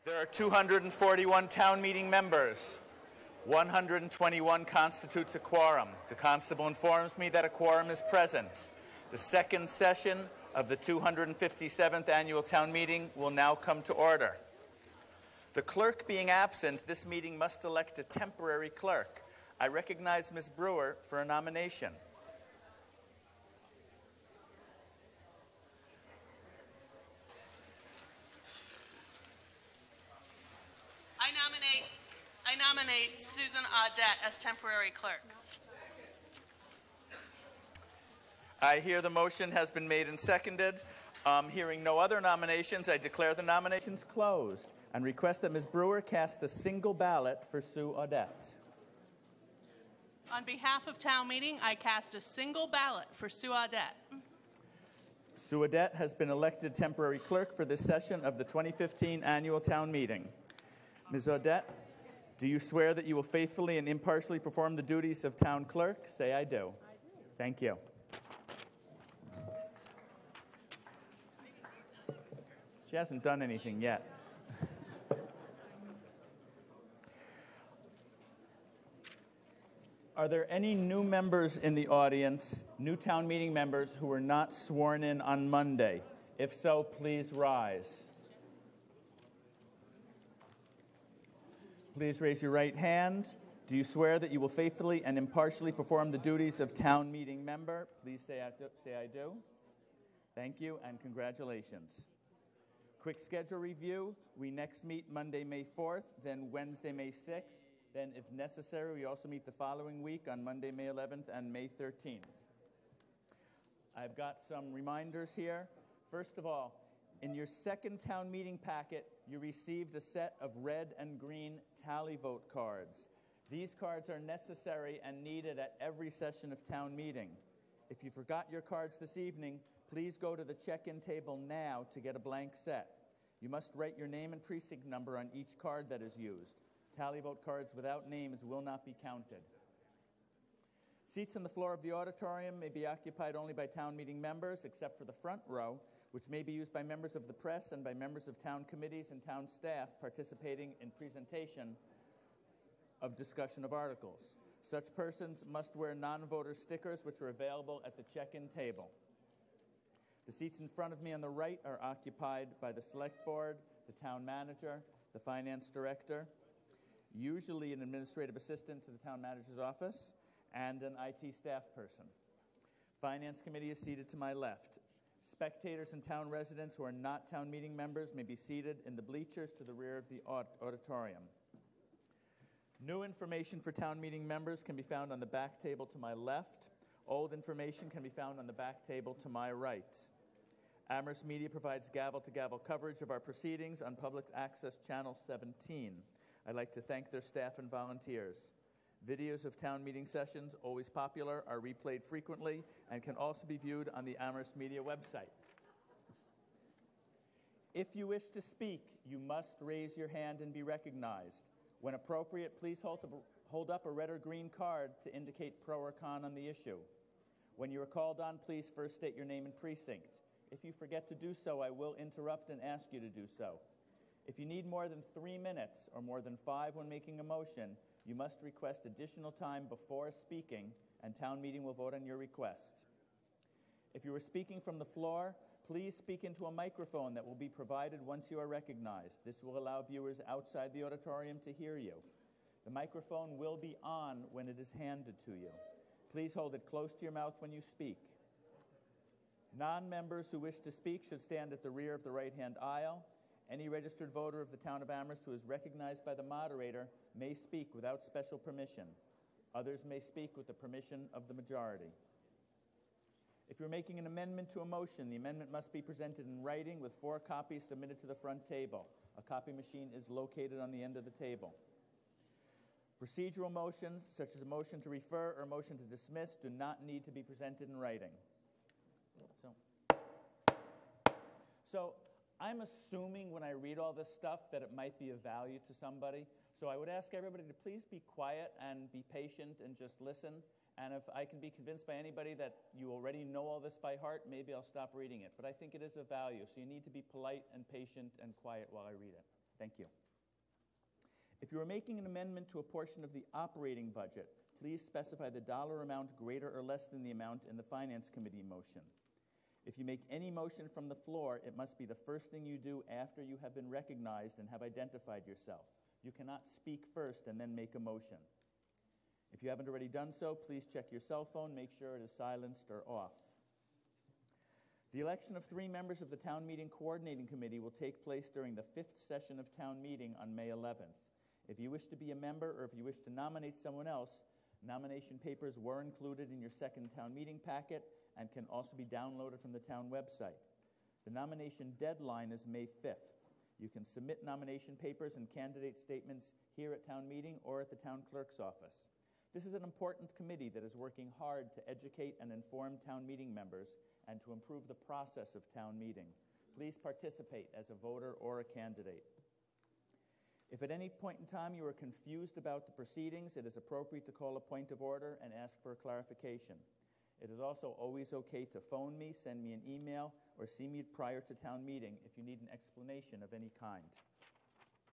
There are 241 town meeting members. 121 constitutes a quorum. The constable informs me that a quorum is present. The second session of the 257th annual town meeting will now come to order. The clerk being absent, this meeting must elect a temporary clerk. I recognize Ms. Brewer for a nomination. I nominate Susan Audette as temporary clerk. I hear the motion has been made and seconded. Hearing no other nominations, I declare the nominations closed and request that Ms. Brewer cast a single ballot for Sue Audette. On behalf of town meeting, I cast a single ballot for Sue Audette. Sue Audette has been elected temporary clerk for this session of the 2015 annual town meeting. Ms. Audette, do you swear that you will faithfully and impartially perform the duties of town clerk? Say, I do. I do. Thank you. She hasn't done anything yet. Are there any new members in the audience, new town meeting members, who were not sworn in on Monday? If so, please rise. Please raise your right hand. Do you swear that you will faithfully and impartially perform the duties of town meeting member? Please say I do. Thank you and congratulations. Quick schedule review. We next meet Monday, May 4th, then Wednesday, May 6th. Then, if necessary, we also meet the following week on Monday, May 11th and May 13th. I've got some reminders here. First of all, in your second town meeting packet, you received a set of red and green tally vote cards. These cards are necessary and needed at every session of town meeting. If you forgot your cards this evening, please go to the check-in table now to get a blank set. You must write your name and precinct number on each card that is used. Tally vote cards without names will not be counted. Seats on the floor of the auditorium may be occupied only by town meeting members, except for the front row, which may be used by members of the press and by members of town committees and town staff participating in presentation of discussion of articles. Such persons must wear non-voter stickers, which are available at the check-in table. The seats in front of me on the right are occupied by the select board, the town manager, the finance director, usually an administrative assistant to the town manager's office, and an IT staff person. Finance committee is seated to my left. Spectators and town residents who are not town meeting members may be seated in the bleachers to the rear of the auditorium. New information for town meeting members can be found on the back table to my left. Old information can be found on the back table to my right. Amherst Media provides gavel-to-gavel coverage of our proceedings on Public Access Channel 17. I'd like to thank their staff and volunteers. Videos of town meeting sessions, always popular, are replayed frequently and can also be viewed on the Amherst Media website. If you wish to speak, you must raise your hand and be recognized. When appropriate, please hold up a red or green card to indicate pro or con on the issue. When you are called on, please first state your name and precinct. If you forget to do so, I will interrupt and ask you to do so. If you need more than 3 minutes or more than 5 when making a motion, you must request additional time before speaking, and town meeting will vote on your request. If you are speaking from the floor, please speak into a microphone that will be provided once you are recognized. This will allow viewers outside the auditorium to hear you. The microphone will be on when it is handed to you. Please hold it close to your mouth when you speak. Non-members who wish to speak should stand at the rear of the right-hand aisle. Any registered voter of the town of Amherst who is recognized by the moderator may speak without special permission. Others may speak with the permission of the majority. If you're making an amendment to a motion, the amendment must be presented in writing with 4 copies submitted to the front table. A copy machine is located on the end of the table. Procedural motions, such as a motion to refer or motion to dismiss, do not need to be presented in writing. So I'm assuming when I read all this stuff that it might be of value to somebody. So I would ask everybody to please be quiet and be patient and just listen. And if I can be convinced by anybody that you already know all this by heart, maybe I'll stop reading it. But I think it is of value, so you need to be polite and patient and quiet while I read it. Thank you. If you are making an amendment to a portion of the operating budget, please specify the dollar amount greater or less than the amount in the Finance Committee motion. If you make any motion from the floor, it must be the first thing you do after you have been recognized and have identified yourself. You cannot speak first and then make a motion. If you haven't already done so, please check your cell phone, make sure it is silenced or off. The election of 3 members of the Town Meeting Coordinating Committee will take place during the 5th session of Town Meeting on May 11th. If you wish to be a member or if you wish to nominate someone else, nomination papers were included in your second Town Meeting packet and can also be downloaded from the town website. The nomination deadline is May 5th. You can submit nomination papers and candidate statements here at Town Meeting or at the Town Clerk's office. This is an important committee that is working hard to educate and inform Town Meeting members and to improve the process of Town Meeting. Please participate as a voter or a candidate. If at any point in time you are confused about the proceedings, it is appropriate to call a point of order and ask for a clarification. It is also always okay to phone me, send me an email, or see me prior to Town Meeting if you need an explanation of any kind.